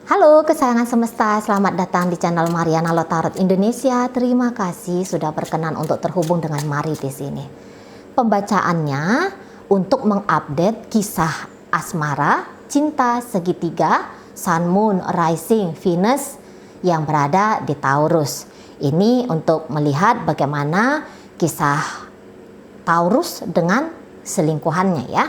Halo kesayangan semesta, selamat datang di channel Mariana Lotarot Indonesia. Terima kasih sudah berkenan untuk terhubung dengan Mari di sini. Pembacaannya untuk mengupdate kisah asmara, cinta segitiga, Sun, Moon, Rising, Venus yang berada di Taurus. Ini untuk melihat bagaimana kisah Taurus dengan selingkuhannya ya.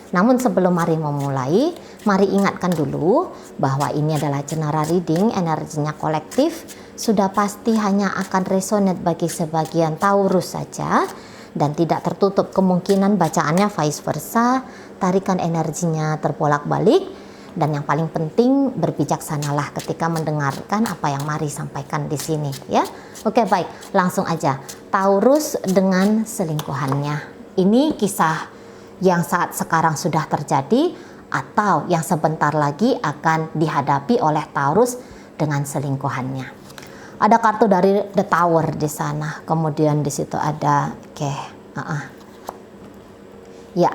Namun sebelum Mari memulai, mari ingatkan dulu bahwa ini adalah cenara reading, energinya kolektif, sudah pasti hanya akan resonate bagi sebagian Taurus saja dan tidak tertutup kemungkinan bacaannya vice versa, tarikan energinya terbolak-balik, dan yang paling penting berbijaksanalah ketika mendengarkan apa yang Mari sampaikan di sini ya. Oke, baik, langsung aja. Taurus dengan selingkuhannya. Ini kisah yang saat sekarang sudah terjadi atau yang sebentar lagi akan dihadapi oleh Taurus dengan selingkuhannya. Ada kartu dari The Tower di sana, kemudian di situ ada ya,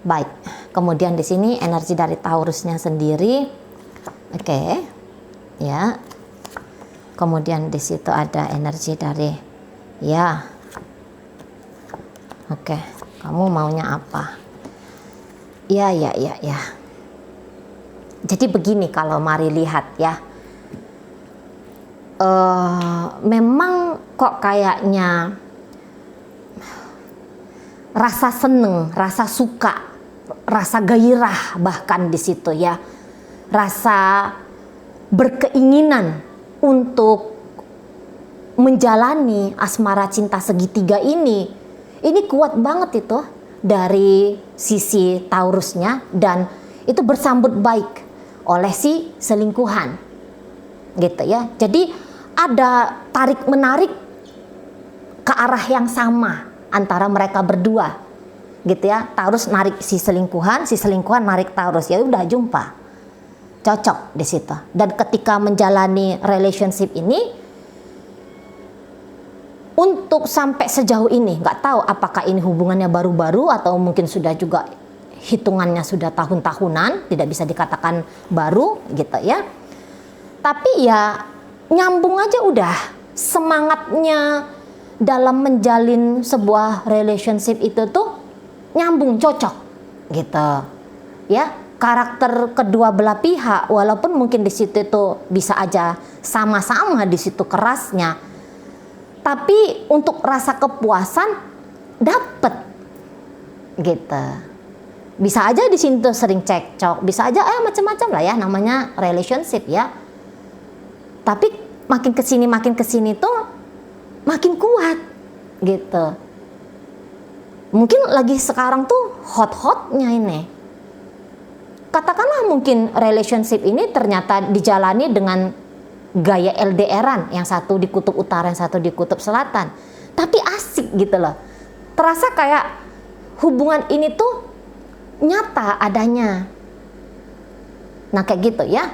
baik. Kemudian di sini energi dari Taurusnya sendiri, ya. Kemudian di situ ada energi dari ya, kamu maunya apa? Ya. Jadi begini kalau Mari lihat ya. Memang kok kayaknya rasa seneng, rasa suka, rasa gairah bahkan di situ ya. Rasa berkeinginan untuk menjalani asmara cinta segitiga ini kuat banget itu dari sisi Taurusnya, dan itu bersambut baik oleh si selingkuhan gitu ya. Jadi ada tarik menarik ke arah yang sama antara mereka berdua gitu ya. Taurus narik si selingkuhan narik Taurus, ya udah jumpa, cocok di situ. Dan ketika menjalani relationship ini, untuk sampai sejauh ini, nggak tahu apakah ini hubungannya baru-baru atau mungkin sudah juga hitungannya sudah tahun-tahunan, tidak bisa dikatakan baru gitu ya. Tapi ya nyambung aja udah, semangatnya dalam menjalin sebuah relationship itu tuh nyambung, cocok gitu ya. Karakter kedua belah pihak, walaupun mungkin di situ tuh bisa aja sama-sama di situ kerasnya, tapi untuk rasa kepuasan dapet gitu. Bisa aja di sini tuh sering cekcok, bisa aja macam-macam lah ya, namanya relationship ya. Tapi makin kesini tuh makin kuat gitu. Mungkin lagi sekarang tuh hot-hotnya ini. Katakanlah mungkin relationship ini ternyata dijalani dengan gaya LDR-an, yang satu di kutub utara, yang satu di kutub selatan, tapi asik gitu loh. Terasa kayak hubungan ini tuh nyata adanya. Nah kayak gitu ya,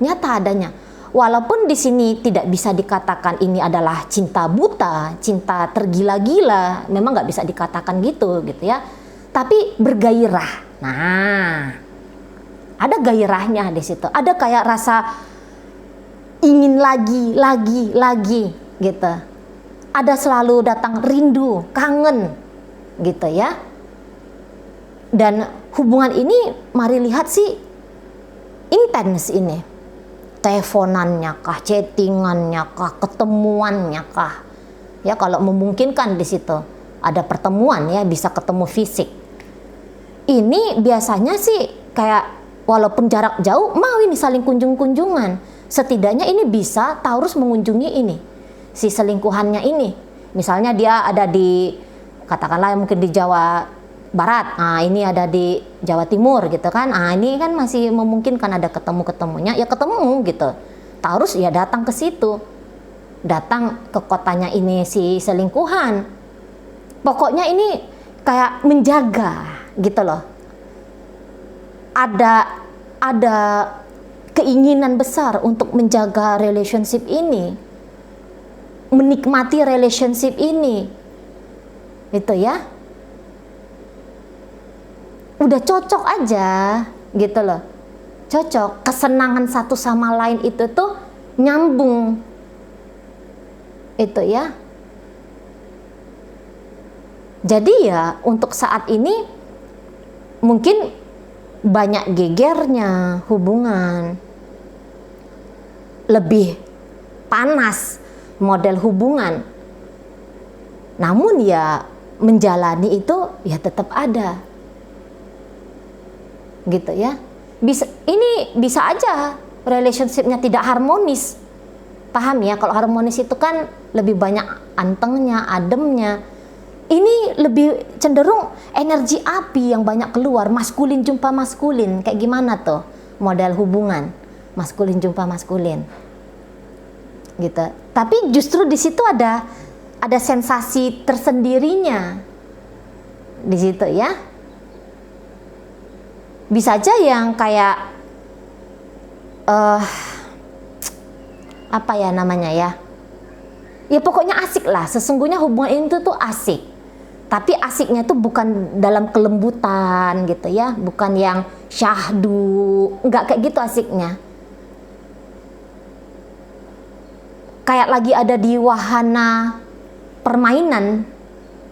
nyata adanya. Walaupun di sini tidak bisa dikatakan ini adalah cinta buta, cinta tergila-gila, memang nggak bisa dikatakan gitu ya. Tapi bergairah. Nah, ada gairahnya di situ. Ada kayak rasa ingin lagi gitu. Ada selalu datang rindu, kangen gitu ya. Dan hubungan ini Mari lihat sih intens ini. Teleponannya kah, chattingannya kah, ketemuannya kah. Ya kalau memungkinkan di situ ada pertemuan ya, bisa ketemu fisik. Ini biasanya sih kayak walaupun jarak jauh mau ini saling kunjung-kunjungan. Setidaknya ini bisa Taurus mengunjungi ini si selingkuhannya ini. Misalnya dia ada di, katakanlah mungkin di Jawa Barat, ini ada di Jawa Timur gitu kan. Ini kan masih memungkinkan ada ketemu-ketemunya, ya ketemu gitu. Taurus ya datang ke situ, datang ke kotanya ini si selingkuhan. Pokoknya ini kayak menjaga gitu loh. Ada keinginan besar untuk menjaga relationship ini, menikmati relationship ini, itu ya. Udah cocok aja gitu loh. cocok, kesenangan satu sama lain itu tuh nyambung, itu ya. Jadi ya untuk saat ini mungkin banyak gegernya hubungan, lebih panas model hubungan, namun ya menjalani itu ya tetap ada, gitu ya. Ini bisa aja relationshipnya tidak harmonis, paham ya? Kalau harmonis itu kan lebih banyak antengnya, ademnya. Ini lebih cenderung energi api yang banyak keluar, maskulin jumpa maskulin. Kayak gimana tuh model hubungan maskulin jumpa maskulin, gitu. Tapi justru di situ ada sensasi tersendirinya di situ ya. Bisa aja yang kayak apa ya namanya ya? Ya pokoknya asik lah. Sesungguhnya hubungan itu tuh asik. Tapi asiknya tuh bukan dalam kelembutan gitu ya, bukan yang syahdu, nggak kayak gitu asiknya. Kayak lagi ada di wahana permainan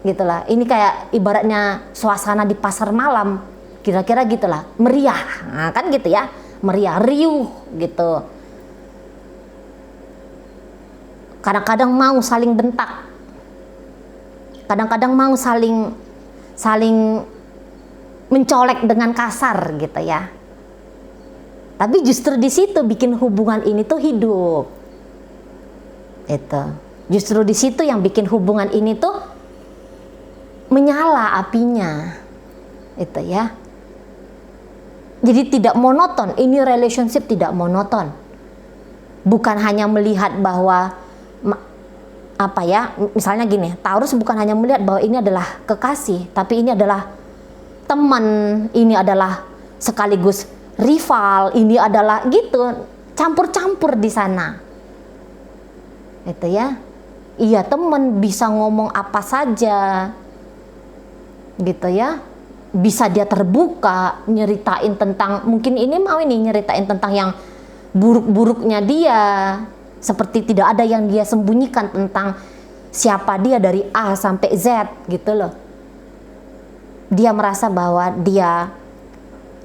gitulah. Ini kayak ibaratnya suasana di pasar malam, kira-kira gitulah, meriah, nah, kan gitu ya, meriah, riuh gitu. Kadang-kadang mau saling bentak, kadang-kadang mau saling mencolek dengan kasar gitu ya. Tapi justru di situ bikin hubungan ini tuh hidup. Itu. Justru di situ yang bikin hubungan ini tuh menyala apinya. Itu ya. Jadi tidak monoton. Ini relationship tidak monoton. Bukan hanya melihat bahwa apa ya, misalnya gini, Taurus bukan hanya melihat bahwa ini adalah kekasih, tapi ini adalah teman, ini adalah sekaligus rival, ini adalah gitu, campur-campur di sana. Itu ya. Iya, teman bisa ngomong apa saja. Gitu ya. Bisa dia terbuka, nyeritain tentang, mungkin ini mau ini nyeritain tentang yang buruk-buruknya dia. Seperti tidak ada yang dia sembunyikan tentang siapa dia dari A sampai Z gitu loh. Dia merasa bahwa dia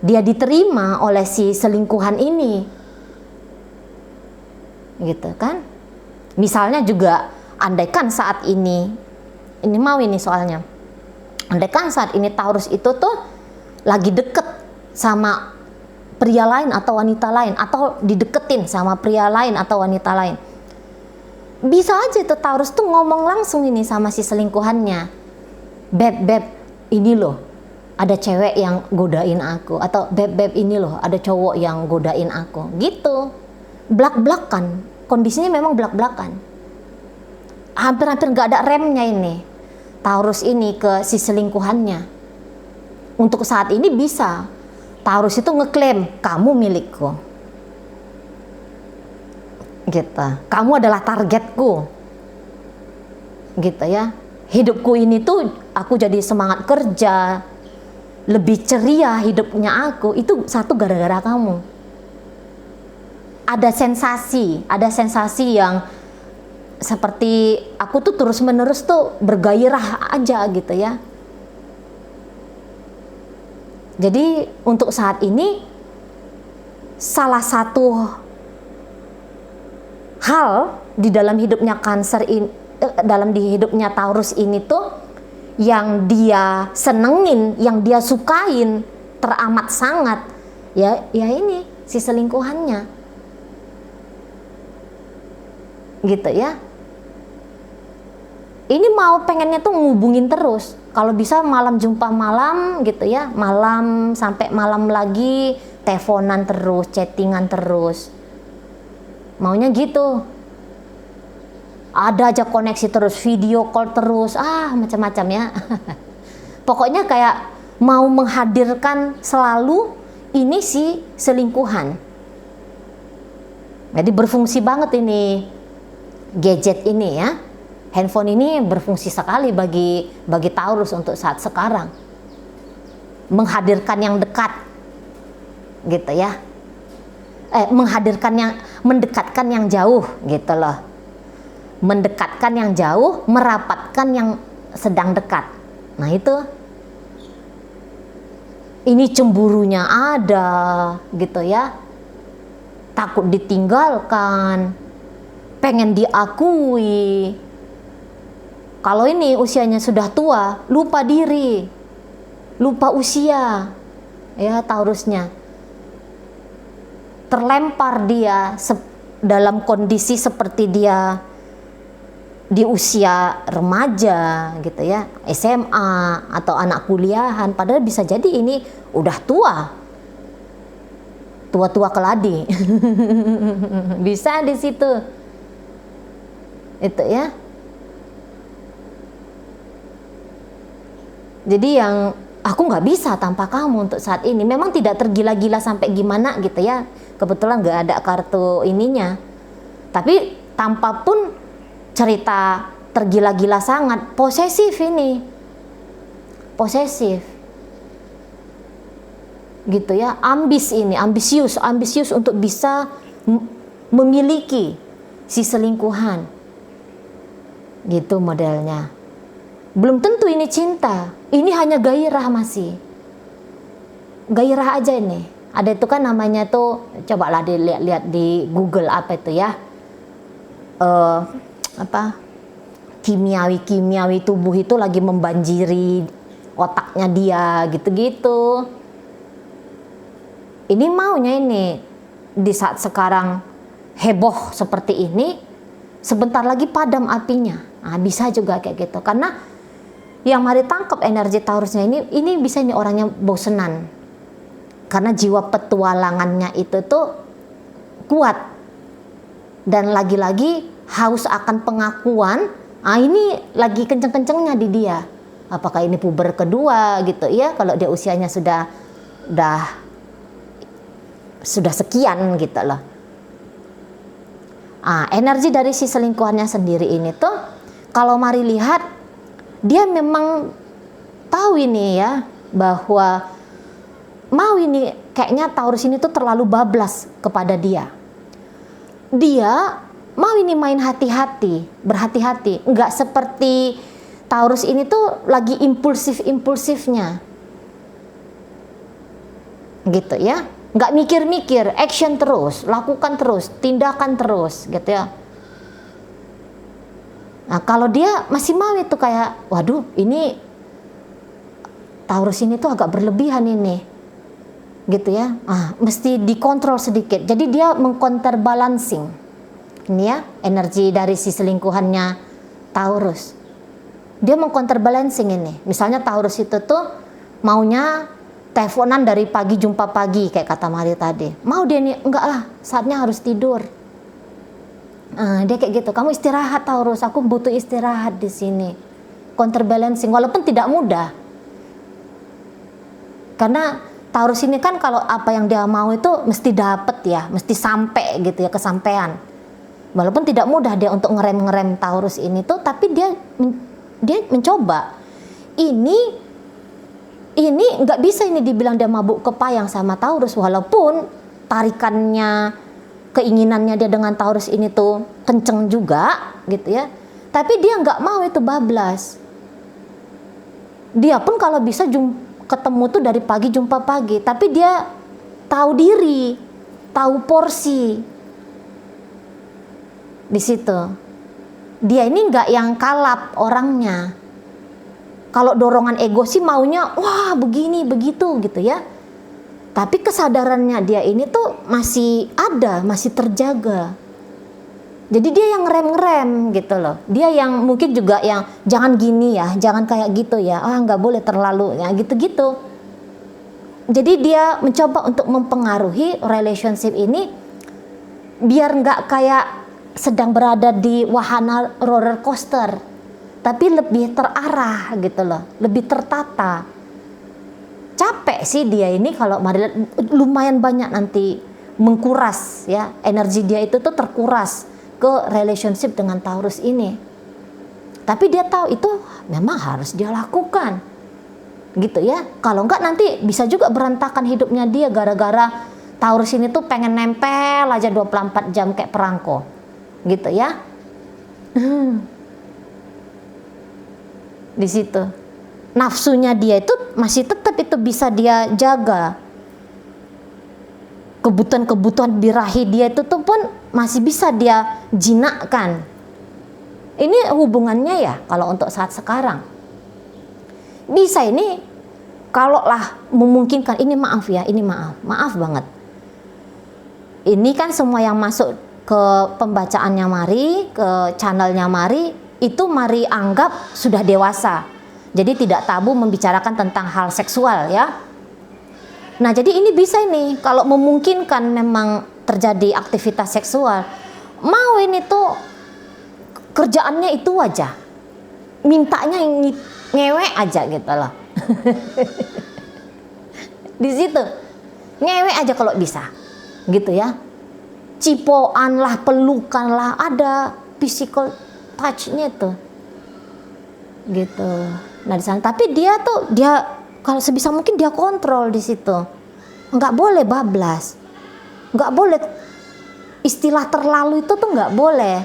diterima oleh si selingkuhan ini. Gitu kan? Misalnya juga andaikan saat ini mau ini soalnya. Andaikan saat ini Taurus itu tuh lagi deket sama pria lain atau wanita lain, atau dideketin sama pria lain atau wanita lain, bisa aja tuh Taurus tuh ngomong langsung ini sama si selingkuhannya, beb ini loh ada cewek yang godain aku, atau beb ini loh ada cowok yang godain aku, gitu. Blak-blakan, kondisinya memang blak-blakan, hampir-hampir nggak ada remnya ini Taurus ini ke si selingkuhannya. Untuk saat ini bisa Taurus itu ngeklaim, kamu milikku, gitu. Kamu adalah targetku, gitu ya. Hidupku ini tuh aku jadi semangat kerja, lebih ceria hidupnya aku, itu satu gara-gara kamu. Ada sensasi yang seperti aku tuh terus-menerus tuh bergairah aja gitu ya. Jadi untuk saat ini salah satu hal di dalam hidupnya Cancer ini, dalam di hidupnya Taurus ini tuh yang dia senengin, yang dia sukain teramat sangat ya ini si selingkuhannya. Gitu ya. Ini mau pengennya tuh ngubungin terus. Kalau bisa malam jumpa malam gitu ya. Malam sampai malam lagi, teleponan terus, chattingan terus. Maunya gitu. Ada aja koneksi terus, video call terus, macam-macam ya. Pokoknya kayak mau menghadirkan selalu ini si selingkuhan. Jadi berfungsi banget ini gadget ini ya. Handphone ini berfungsi sekali bagi Taurus untuk saat sekarang. Menghadirkan yang dekat. Gitu ya. menghadirkan yang mendekatkan yang jauh gitu loh. Mendekatkan yang jauh, merapatkan yang sedang dekat. Nah itu, ini cemburunya ada gitu ya, takut ditinggalkan, pengen diakui. Kalau ini usianya sudah tua, lupa diri, lupa usia ya Taurusnya, terlempar dia dalam kondisi seperti dia di usia remaja gitu ya, SMA atau anak kuliahan, padahal bisa jadi ini udah tua keladi. Bisa di situ itu ya. Jadi yang aku nggak bisa tanpa kamu untuk saat ini, memang tidak tergila-gila sampai gimana gitu ya, kebetulan nggak ada kartu ininya, tapi tanpa pun cerita tergila-gila sangat, posesif ini, posesif gitu ya, ambisius untuk bisa memiliki si selingkuhan gitu modelnya. Belum tentu ini cinta, ini hanya gairah, masih gairah aja ini. Ada itu kan namanya tuh, cobalah dilihat di Google apa itu ya, kimiawi tubuh itu lagi membanjiri otaknya dia gitu-gitu. Ini maunya ini di saat sekarang heboh seperti ini, sebentar lagi padam apinya. Nah, bisa juga kayak gitu, karena yang mari tangkap energi Taurusnya ini bisa ini orangnya bosenan, karena jiwa petualangannya itu tuh kuat, dan lagi-lagi haus akan pengakuan. Ini lagi kenceng-kencengnya di dia. Apakah ini puber kedua gitu ya, kalau dia usianya sudah sekian gitu loh. Energi dari si selingkuhannya sendiri ini tuh, kalau mari lihat, dia memang tahu ini ya, bahwa mau ini kayaknya Taurus ini tuh terlalu bablas kepada dia. Dia mau ini main hati-hati, berhati-hati, nggak seperti Taurus ini tuh lagi impulsifnya gitu ya, nggak mikir-mikir, action terus, lakukan terus, tindakan terus gitu ya. Nah kalau dia masih mau itu kayak, waduh ini Taurus ini tuh agak berlebihan ini gitu ya, mesti dikontrol sedikit. Jadi dia mengcounterbalancing ini ya, energi dari si selingkuhannya Taurus. Dia mengcounterbalancing ini. Misalnya Taurus itu tuh maunya teleponan dari pagi jumpa pagi kayak kata Mari tadi. Mau dia nih, enggak lah, saatnya harus tidur. Dia kayak gitu, kamu istirahat Taurus, aku butuh istirahat di sini. Counterbalancing, walaupun tidak mudah. Karena Taurus ini kan kalau apa yang dia mau itu mesti dapet ya, mesti sampai gitu ya, kesampaian. Walaupun tidak mudah dia untuk ngerem Taurus ini tuh, tapi dia mencoba. Ini nggak bisa ini dibilang dia mabuk kepayang sama Taurus, walaupun tarikannya, keinginannya dia dengan Taurus ini tuh kenceng juga gitu ya, tapi dia nggak mau itu bablas. Dia pun kalau bisa ketemu tuh dari pagi jumpa pagi, tapi dia tahu diri, tahu porsi di situ. Dia ini nggak yang kalap orangnya. Kalau dorongan ego sih maunya wah begini begitu gitu ya. Tapi kesadarannya dia ini tuh masih ada, masih terjaga. Jadi dia yang ngerem gitu loh. Dia yang mungkin juga yang jangan gini ya, jangan kayak gitu ya. Nggak boleh terlalu ya gitu-gitu. Jadi dia mencoba untuk mempengaruhi relationship ini biar nggak kayak sedang berada di wahana roller coaster, tapi lebih terarah gitu loh, lebih tertata. Capek sih dia ini kalau lumayan banyak nanti mengkuras ya, energi dia itu tuh terkuras ke relationship dengan Taurus ini. Tapi dia tahu itu memang harus dia lakukan gitu ya. Kalau enggak nanti bisa juga berantakan hidupnya dia gara-gara Taurus ini tuh pengen nempel aja 24 jam kayak perangko. Gitu ya. Di situ. Nafsunya dia itu masih tetap itu bisa dia jaga. Kebutuhan-kebutuhan birahi dia itu tuh pun masih bisa dia jinakkan. Ini hubungannya ya kalau untuk saat sekarang. Bisa ini kalau lah memungkinkan, ini maaf ya, ini maaf banget. Ini kan semua yang masuk ke pembacaannya Mari, ke channelnya Mari, itu Mari anggap sudah dewasa. Jadi tidak tabu membicarakan tentang hal seksual ya. Nah jadi ini bisa ini, kalau memungkinkan memang terjadi aktivitas seksual, mau ini tuh kerjaannya itu aja, mintanya ngewe aja gitu loh. Di situ ngewe aja kalau bisa, gitu ya. Cipoan lah, pelukan lah, ada physical touch-nya tuh, gitu. Nah di sana, tapi dia kalau sebisa mungkin dia kontrol di situ, nggak boleh bablas, nggak boleh istilah terlalu itu tuh nggak boleh.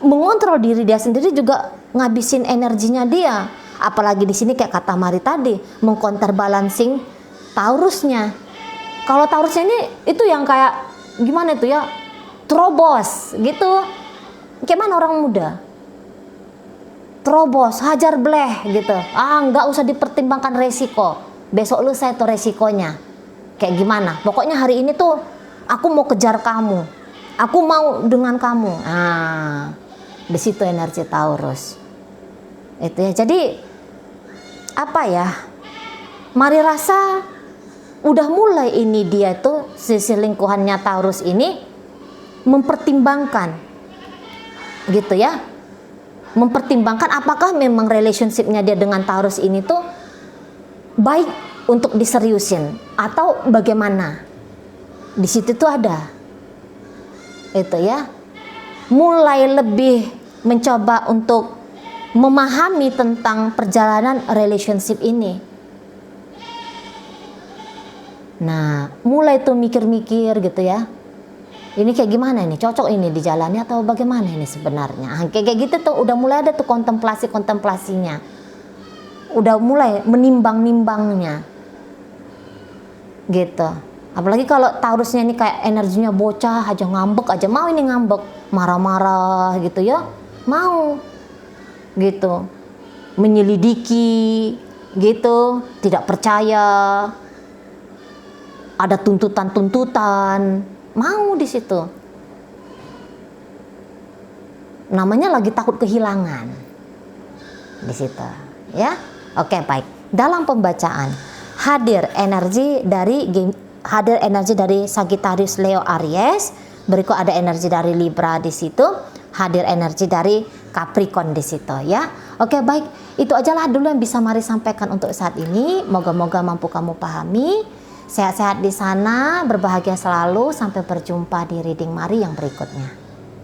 Mengontrol diri dia sendiri juga ngabisin energinya dia, apalagi di sini kayak kata Mari tadi, mengcounterbalancing Taurusnya. Kalau Taurusnya ini itu yang kayak gimana itu ya, terobos gitu, kayak mana orang muda. Terobos, hajar bleh gitu. Nggak usah dipertimbangkan resiko. Besok lusa itu resikonya. Kayak gimana? Pokoknya hari ini tuh aku mau kejar kamu. Aku mau dengan kamu. Di situ energi Taurus. Itu ya. Jadi apa ya? Mari rasa udah mulai ini dia tuh sisi lingkuhannya Taurus ini mempertimbangkan. Gitu ya. Mempertimbangkan apakah memang relationship-nya dia dengan Taurus ini tuh baik untuk diseriusin atau bagaimana. Di situ tuh ada itu ya, mulai lebih mencoba untuk memahami tentang perjalanan relationship ini. Nah mulai tuh mikir-mikir gitu ya, ini kayak gimana nih, cocok ini dijalani atau bagaimana ini sebenarnya. Kayak gitu tuh udah mulai ada tuh kontemplasinya, udah mulai menimbang-nimbangnya gitu. Apalagi kalau Taurusnya ini kayak energinya bocah aja, ngambek aja, mau ini ngambek, marah-marah gitu ya, mau gitu, menyelidiki gitu, tidak percaya, ada tuntutan-tuntutan, mau di situ. Namanya lagi takut kehilangan di situ, ya. Oke, baik. Dalam pembacaan hadir energi dari Sagittarius, Leo, Aries. Berikut ada energi dari Libra di situ. Hadir energi dari Capricorn di situ, ya. Oke, baik. Itu ajalah dulu yang bisa Mari sampaikan untuk saat ini. Moga-moga mampu kamu pahami. Sehat-sehat di sana, berbahagia selalu. Sampai berjumpa di reading Mari yang berikutnya.